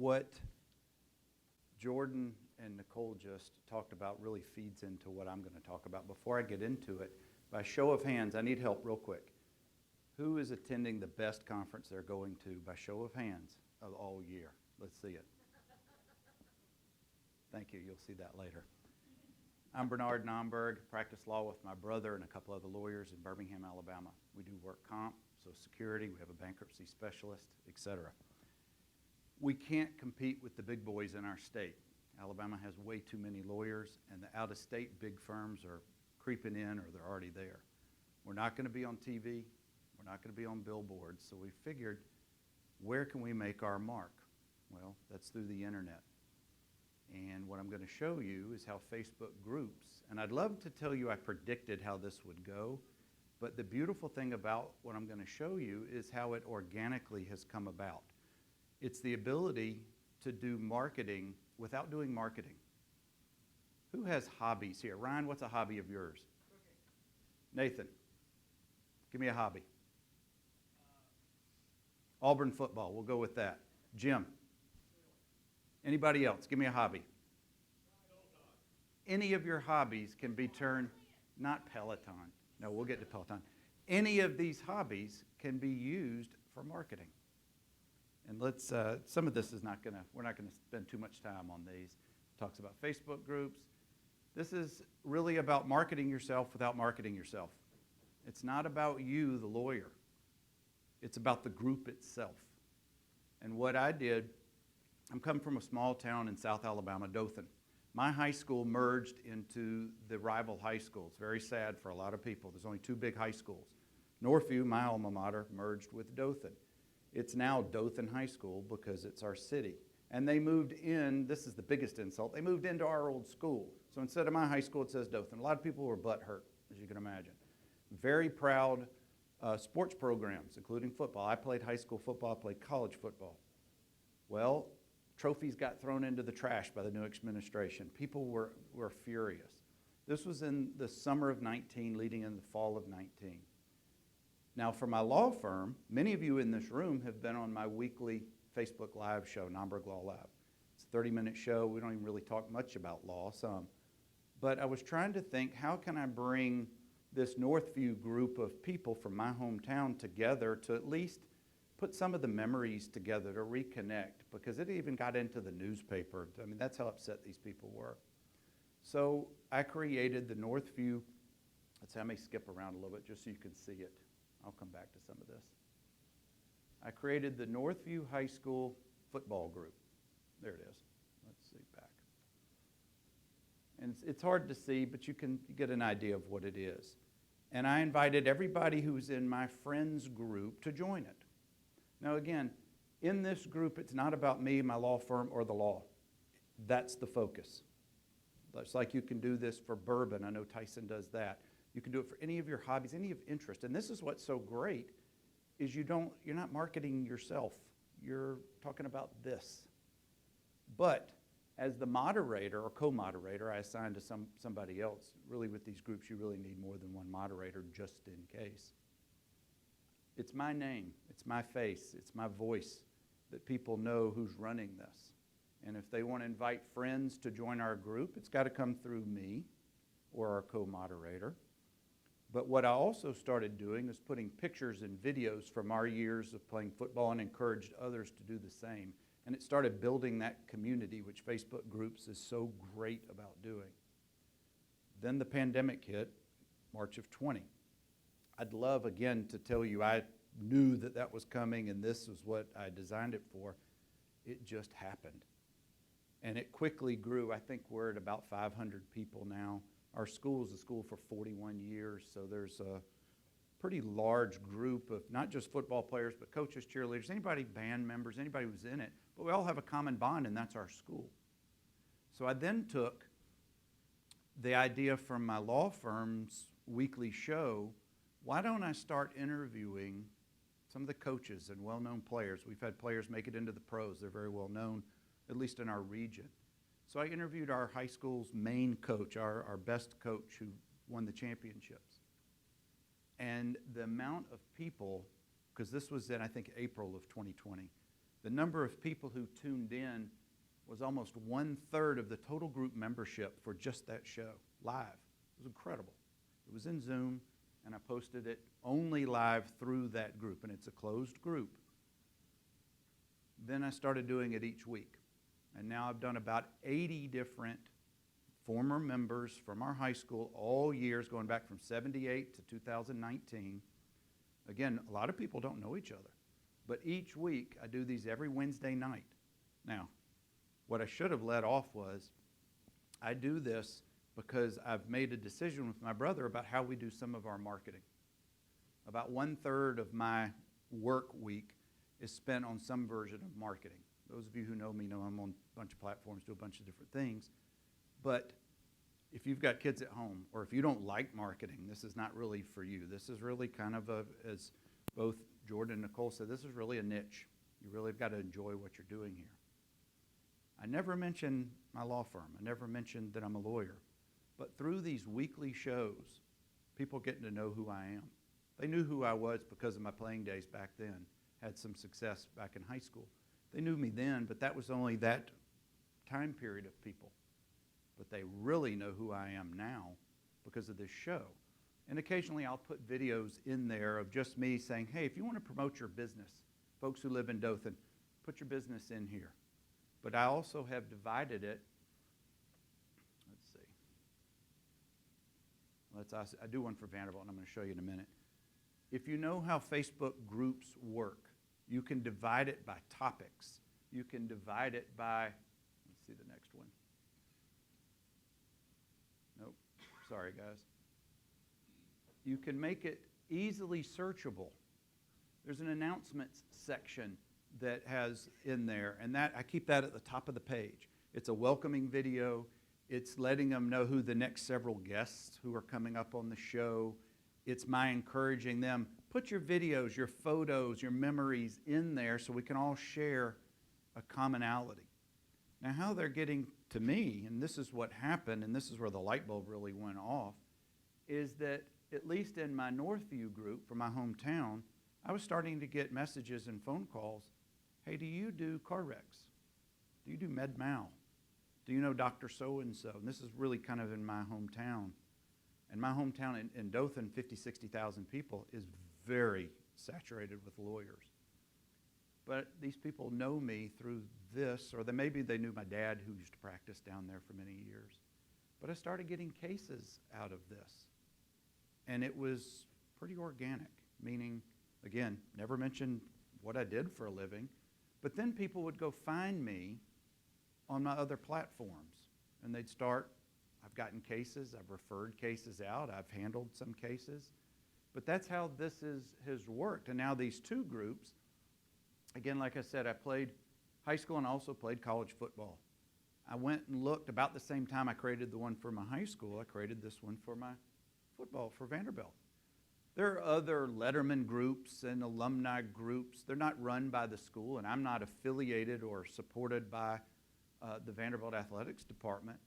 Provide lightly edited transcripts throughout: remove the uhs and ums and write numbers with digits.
what Jordan and Nicole just talked about really feeds into what I'm going to talk about. Before I get into it, by show of hands, I need help real quick. Who is attending the best conference they're going to by show of hands of all year? Let's see it. Thank you. You'll see that later. I'm Bernard Nomberg, practice law with my brother and a couple other lawyers in Birmingham, Alabama. We do work comp, Social Security, we have a bankruptcy specialist, etc. We can't compete with the big boys in our state. Alabama has way too many lawyers, and the out-of-state big firms are creeping in or they're already there. We're not going to be on TV. We're not going to be on billboards. So we figured, where can we make our mark? Well, that's through the internet. And what I'm going to show you is how Facebook groups, and I'd love to tell you I predicted how this would go, but the beautiful thing about what I'm going to show you is how it organically has come about. It's the ability to do marketing without doing marketing. Who has hobbies here? Ryan, what's a hobby of yours? Nathan, give me a hobby. Auburn football, we'll go with that. Jim. Anybody else? Give me a hobby. Any of your hobbies can be turned, not Peloton. No, we'll get to Peloton. Any of these hobbies can be used for marketing. And let's, some of this is we're not going to spend too much time on these. It talks about Facebook groups. This is really about marketing yourself without marketing yourself. It's not about you, the lawyer. It's about the group itself. And what I did, I'm coming from a small town in South Alabama, Dothan. My high school merged into the rival high school. It's very sad for a lot of people. There's only two big high schools. Northview, my alma mater, merged with Dothan. It's now Dothan High School because it's our city. And they moved in, this is the biggest insult, they moved into our old school. So instead of my high school, it says Dothan. A lot of people were butthurt, as you can imagine. Very proud sports programs, including football. I played high school football, I played college football. Well, trophies got thrown into the trash by the new administration. People were furious. This was in the summer of 19, leading into the fall of 19. Now, for my law firm, many of you in this room have been on my weekly Facebook Live show, Nomberg Law Lab. It's a 30-minute show. We don't even really talk much about law, some. But I was trying to think, how can I bring this Northview group of people from my hometown together to at least put some of the memories together to reconnect, because it even got into the newspaper. I mean, that's how upset these people were. So I created the Northview, let's see, I may skip around a little bit just so you can see it. I'll come back to some of this. I created the Northview High School football group. There it is. Let's see, back. And it's hard to see, but you can get an idea of what it is. And I invited everybody who's in my friends group to join it. Now again, in this group, it's not about me, my law firm, or the law. That's the focus. It's like you can do this for bourbon. I know Tyson does that. You can do it for any of your hobbies, any of interest. And this is what's so great, is you're not marketing yourself. You're talking about this. But as the moderator or co-moderator, I assign to somebody else. Really, with these groups, you really need more than one moderator just in case. It's my name, it's my face, it's my voice that people know who's running this. And if they want to invite friends to join our group, it's got to come through me or our co-moderator. But what I also started doing is putting pictures and videos from our years of playing football and encouraged others to do the same. And it started building that community, which Facebook groups is so great about doing. Then the pandemic hit, March of 20. I'd love, again, to tell you I knew that that was coming and this was what I designed it for. It just happened. And it quickly grew. I think we're at about 500 people now. Our school is a school for 41 years, so there's a pretty large group of not just football players, but coaches, cheerleaders, anybody, band members, anybody who's in it. But we all have a common bond, and that's our school. So I then took the idea from my law firm's weekly show, why don't I start interviewing some of the coaches and well-known players. We've had players make it into the pros. They're very well known, at least in our region. So I interviewed our high school's main coach, our best coach who won the championships. And the amount of people, because this was in, I think, April of 2020, The number of people who tuned in was almost 1/3 of the total group membership for just that show, live. It was incredible. It was in Zoom, and I posted it only live through that group, and it's a closed group. Then I started doing it each week, and now I've done about 80 different former members from our high school all years, going back from 78 to 2019. Again, a lot of people don't know each other, but each week I do these every Wednesday night. Now, what I should have let off was I do this because I've made a decision with my brother about how we do some of our marketing. About 1/3 of my work week is spent on some version of marketing. Those of you who know me know I'm on a bunch of platforms, do a bunch of different things. But if you've got kids at home, or if you don't like marketing, this is not really for you. This is really kind of as both Jordan and Nicole said, this is really a niche. You really have got to enjoy what you're doing here. I never mentioned my law firm. I never mentioned that I'm a lawyer. But through these weekly shows, people getting to know who I am. They knew who I was because of my playing days back then. Had some success back in high school. They knew me then, but that was only that time period of people. But they really know who I am now because of this show. And occasionally I'll put videos in there of just me saying, hey, if you want to promote your business, folks who live in Dothan, put your business in here. But I also have divided it. Let's see. I do one for Vanderbilt, and I'm going to show you in a minute. If you know how Facebook groups work, you can divide it by topics. You can divide it by, let's see the next one. Nope, sorry guys. You can make it easily searchable. There's an announcements section that has in there, and that I keep that at the top of the page. It's a welcoming video. It's letting them know who the next several guests who are coming up on the show. It's my encouraging them, put your videos, your photos, your memories in there so we can all share a commonality. Now how they're getting to me, and this is what happened, and this is where the light bulb really went off, is that at least in my Northview group from my hometown, I was starting to get messages and phone calls. Hey, do you do car wrecks? Do you do med mal? Do you know Dr. So-and-so? And this is really kind of in my hometown. And my hometown in Dothan, 50, 60,000 people, is very saturated with lawyers. But these people know me through this, or maybe they knew my dad who used to practice down there for many years. But I started getting cases out of this. And it was pretty organic, meaning, again, never mentioned what I did for a living, but then people would go find me on my other platforms, and they'd start, I've gotten cases, I've referred cases out, I've handled some cases, but that's how this has worked. And now these two groups, again, like I said, I played high school and I also played college football. I went and looked about the same time I created the one for my high school, I created this one for my football, for Vanderbilt. There are other Letterman groups and alumni groups. They're not run by the school, and I'm not affiliated or supported by the Vanderbilt Athletics Department.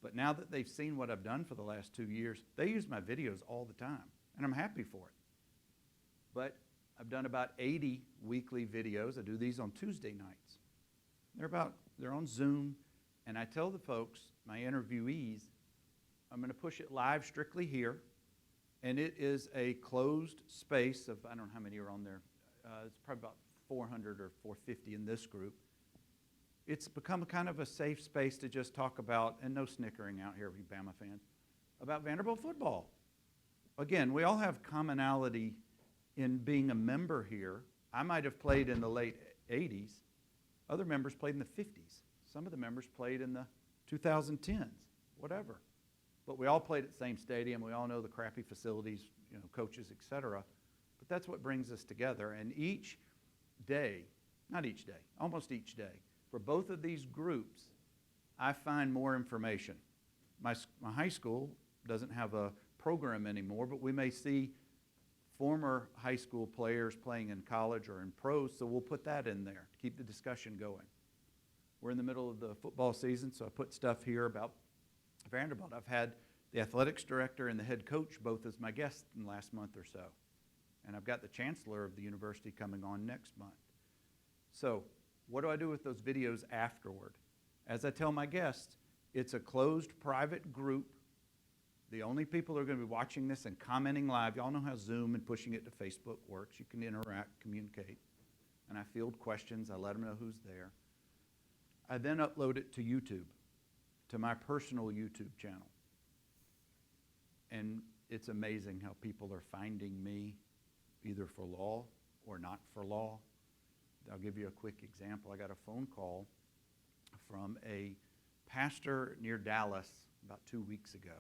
But now that they've seen what I've done for the last 2 years, they use my videos all the time, and I'm happy for it. But I've done about 80 weekly videos. I do these on Tuesday nights. They're on Zoom, and I tell the folks, my interviewees, I'm going to push it live strictly here, and it is a closed space of, I don't know how many are on there. It's probably about 400 or 450 in this group. It's become kind of a safe space to just talk about, and no snickering out here, you Bama fans, about Vanderbilt football. Again, we all have commonality in being a member here. I might have played in the late 80s. Other members played in the 50s. Some of the members played in the 2010s, whatever. But we all played at the same stadium. We all know the crappy facilities, coaches, et cetera. But that's what brings us together. And each day, not each day, almost each day, for both of these groups, I find more information. My high school doesn't have a program anymore, but we may see former high school players playing in college or in pros, so we'll put that in there to keep the discussion going. We're in the middle of the football season, so I put stuff here about Vanderbilt. I've had the athletics director and the head coach both as my guests in the last month or so. And I've got the chancellor of the university coming on next month. So what do I do with those videos afterward? As I tell my guests, it's a closed private group. The only people who are going to be watching this and commenting live, y'all know how Zoom and pushing it to Facebook works. You can interact, communicate. And I field questions. I let them know who's there. I then upload it to YouTube, to my personal YouTube channel. And it's amazing how people are finding me either for law or not for law. I'll give you a quick example. I got a phone call from a pastor near Dallas about 2 weeks ago.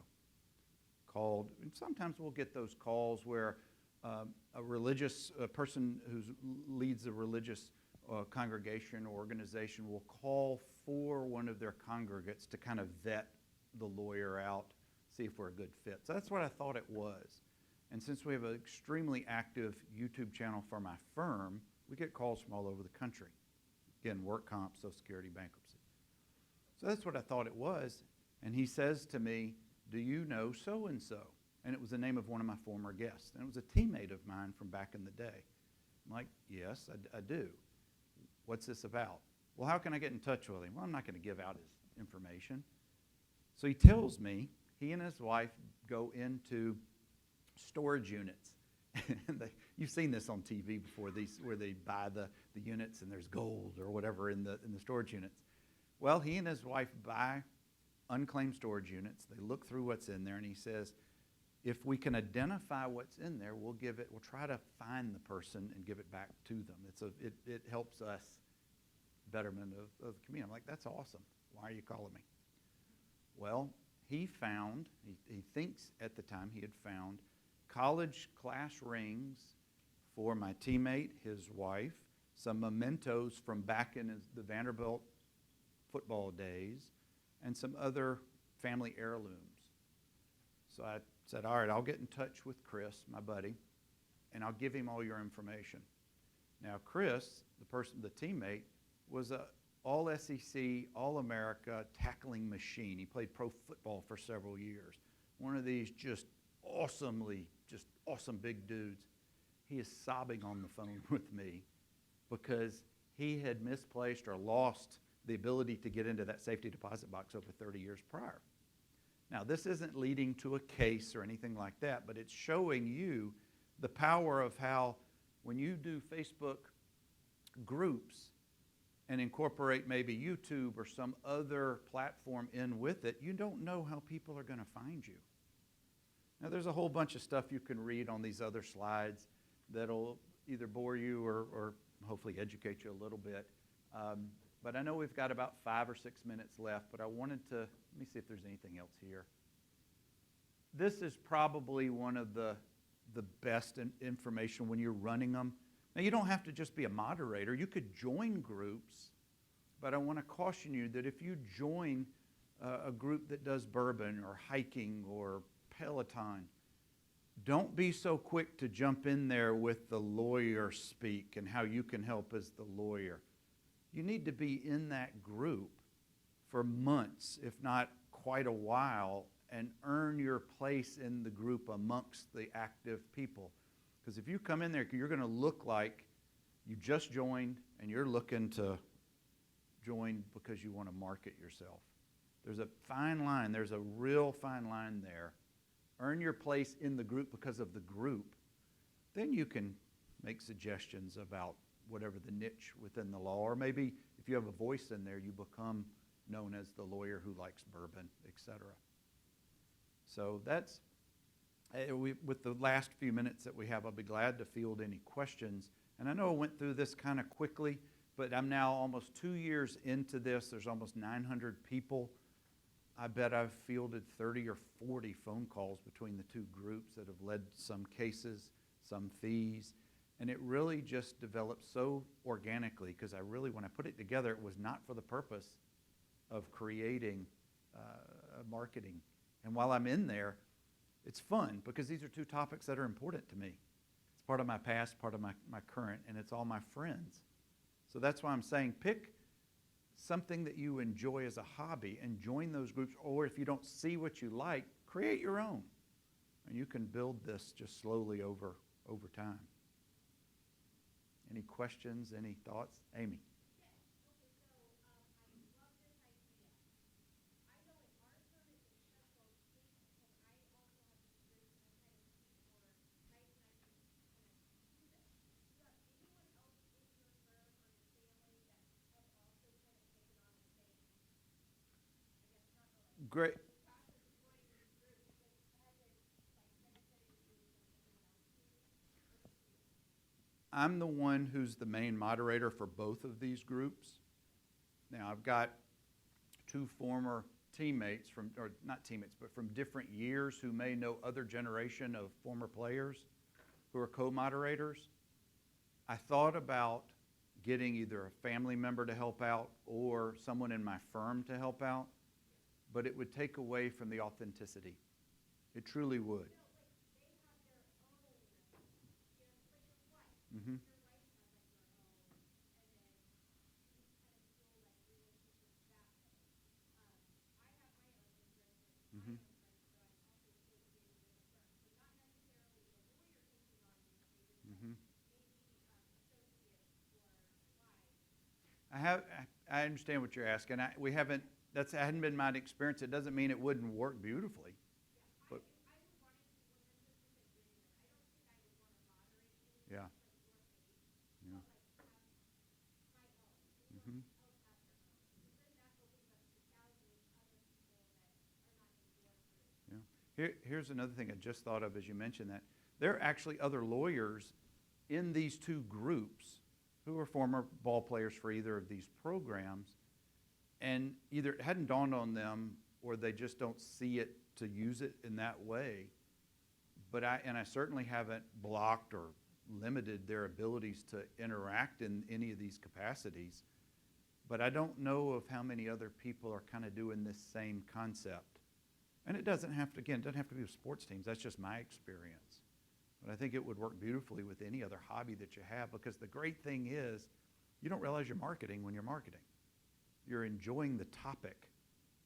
Called, and sometimes we'll get those calls where a religious person who leads a religious congregation or organization will call for one of their congregates to kind of vet the lawyer out, see if we're a good fit. So that's what I thought it was. And since we have an extremely active YouTube channel for my firm, we get calls from all over the country. Again, work comp, Social Security, bankruptcy. So that's what I thought it was. And he says to me, do you know so-and-so? And it was the name of one of my former guests. And it was a teammate of mine from back in the day. I'm like, yes, I do. What's this about? Well, how can I get in touch with him? Well, I'm not going to give out his information. So he tells me he and his wife go into storage units. And you've seen this on TV before, where they buy the units and there's gold or whatever in the storage units. Well, he and his wife buy unclaimed storage units. They look through what's in there, and he says, if we can identify what's in there, we'll try to find the person and give it back to them. It helps us betterment of the community. I'm like, that's awesome. Why are you calling me? Well, he thinks at the time he had found college class rings for my teammate, his wife, some mementos from back in the Vanderbilt football days, and some other family heirlooms. So I said, all right, I'll get in touch with Chris, my buddy, and I'll give him all your information. Now, Chris, the teammate, was a all-SEC, all-America tackling machine. He played pro football for several years. One of these just awesome big dudes. He is sobbing on the phone with me because he had misplaced or lost the ability to get into that safety deposit box over 30 years prior. Now, this isn't leading to a case or anything like that, but it's showing you the power of how when you do Facebook groups and incorporate maybe YouTube or some other platform in with it, you don't know how people are going to find you. Now, there's a whole bunch of stuff you can read on these other slides that'll either bore you or hopefully educate you a little bit. But I know we've got about 5 or 6 minutes left, but I wanted to, let me see if there's anything else here. This is probably one of the best information when you're running them. Now, you don't have to just be a moderator. You could join groups, but I want to caution you that if you join a group that does bourbon or hiking or Peloton, don't be so quick to jump in there with the lawyer speak and how you can help as the lawyer. You need to be in that group for months, if not quite a while, and earn your place in the group amongst the active people. Because if you come in there, you're going to look like you just joined and you're looking to join because you want to market yourself. There's a fine line. There's a real fine line there. Earn your place in the group because of the group. Then you can make suggestions about whatever the niche within the law, or maybe if you have a voice in there, you become known as the lawyer who likes bourbon, etc. So that's, with the last few minutes that we have, I'll be glad to field any questions. And I know I went through this kind of quickly, but I'm now almost 2 years into this. There's almost 900 people. I bet I've fielded 30 or 40 phone calls between the two groups that have led to some cases, some fees. And it really just developed so organically because when I put it together, it was not for the purpose of creating marketing. And while I'm in there, it's fun because these are two topics that are important to me. It's part of my past, part of my current, and it's all my friends. So that's why I'm saying pick something that you enjoy as a hobby and join those groups. Or if you don't see what you like, create your own. And you can build this just slowly over time. Any questions, any thoughts? Amy? Great. I'm the one who's the main moderator for both of these groups. Now, I've got two former teammates from, or not teammates, but from different years who may know other generation of former players who are co-moderators. I thought about getting either a family member to help out or someone in my firm to help out, but it would take away from the authenticity. It truly would. Mm-hmm. Mm-hmm. Mm-hmm. I understand what you're asking. We haven't, that hadn't been my experience. It doesn't mean it wouldn't work beautifully. But yeah. Yeah. Mm-hmm. Yeah. Here's another thing I just thought of as you mentioned that. There are actually other lawyers in these two groups who are former ball players for either of these programs, and either it hadn't dawned on them or they just don't see it to use it in that way. But I certainly haven't blocked or limited their abilities to interact in any of these capacities. But I don't know of how many other people are kind of doing this same concept. And it doesn't have to, again, it doesn't have to be with sports teams. That's just my experience. But I think it would work beautifully with any other hobby that you have, because the great thing is you don't realize you're marketing when you're marketing. You're enjoying the topic.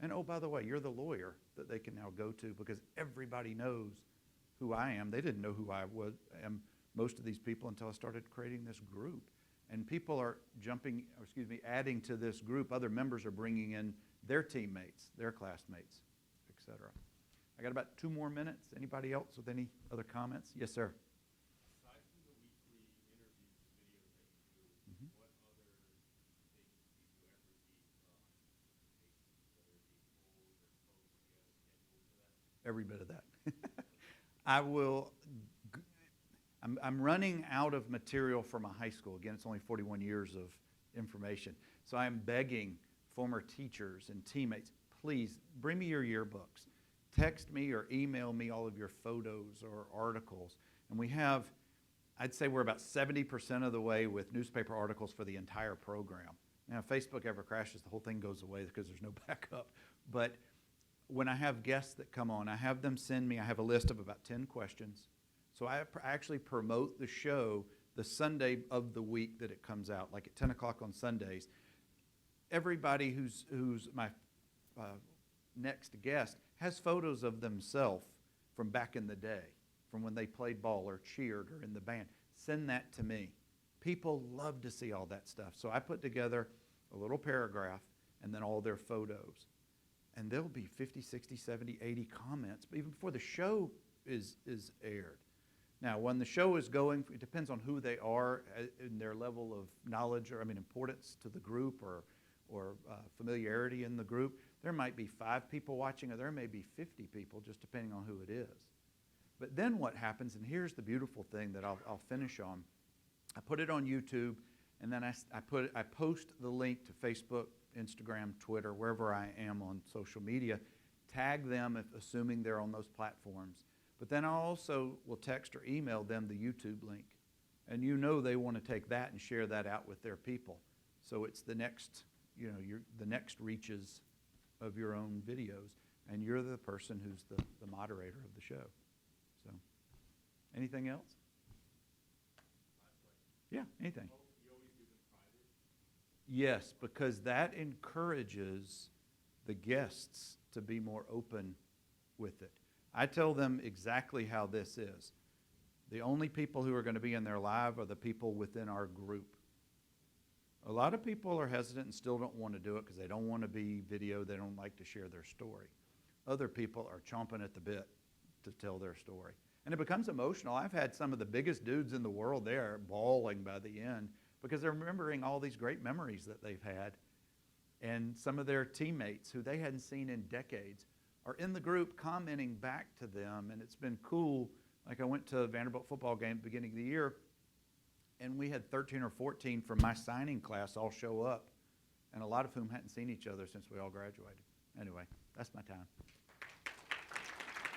And oh, by the way, you're the lawyer that they can now go to because everybody knows who I am. They didn't know who I am, most of these people, until I started creating this group. And people are adding to this group. Other members are bringing in their teammates, their classmates, et cetera. I got about 2 more minutes. Anybody else with any other comments? Yes, sir. Aside from the weekly interviews, the videos that you do, Mm-hmm. what other things do you ever keep presentations, whether it be polls or posts? Do you have a schedule for that? Every bit of that. I'm running out of material for my high school. Again, it's only 41 years of information. So I'm begging former teachers and teammates, please bring me your yearbooks. Text me or email me all of your photos or articles. And we have, I'd say we're about 70% of the way with newspaper articles for the entire program. Now, if Facebook ever crashes, the whole thing goes away because there's no backup. But when I have guests that come on, I have them send me, I have a list of about 10 questions. So I actually promote the show the Sunday of the week that it comes out, like at 10 o'clock on Sundays. Everybody who's my next guest has photos of themselves from back in the day, from when they played ball or cheered or in the band. Send that to me. People love to see all that stuff. So I put together a little paragraph and then all their photos. And there'll be 50, 60, 70, 80 comments, even before the show is aired. Now, when the show is going, it depends on who they are in their level of knowledge or, importance to the group or familiarity in the group. There might be 5 people watching, or there may be 50 people, just depending on who it is. But then what happens, and here's the beautiful thing that I'll finish on. I put it on YouTube, and then I post the link to Facebook, Instagram, Twitter, wherever I am on social media, tag them assuming they're on those platforms. But then I also will text or email them the YouTube link. And they want to take that and share that out with their people. So it's the next, the next reaches of your own videos, and you're the person who's the moderator of the show. So, anything else? Yeah, anything. You always do them private? Yes, because that encourages the guests to be more open with it. I tell them exactly how this is. The only people who are going to be in there live are the people within our group. A lot of people are hesitant and still don't want to do it because they don't want to be video. They don't like to share their story. Other people are chomping at the bit to tell their story. And it becomes emotional. I've had some of the biggest dudes in the world there bawling by the end because they're remembering all these great memories that they've had. And some of their teammates who they hadn't seen in decades are in the group commenting back to them. And it's been cool. Like I went to a Vanderbilt football game at the beginning of the year, and we had 13 or 14 from my signing class all show up, and a lot of whom hadn't seen each other since we all graduated. Anyway, that's my time.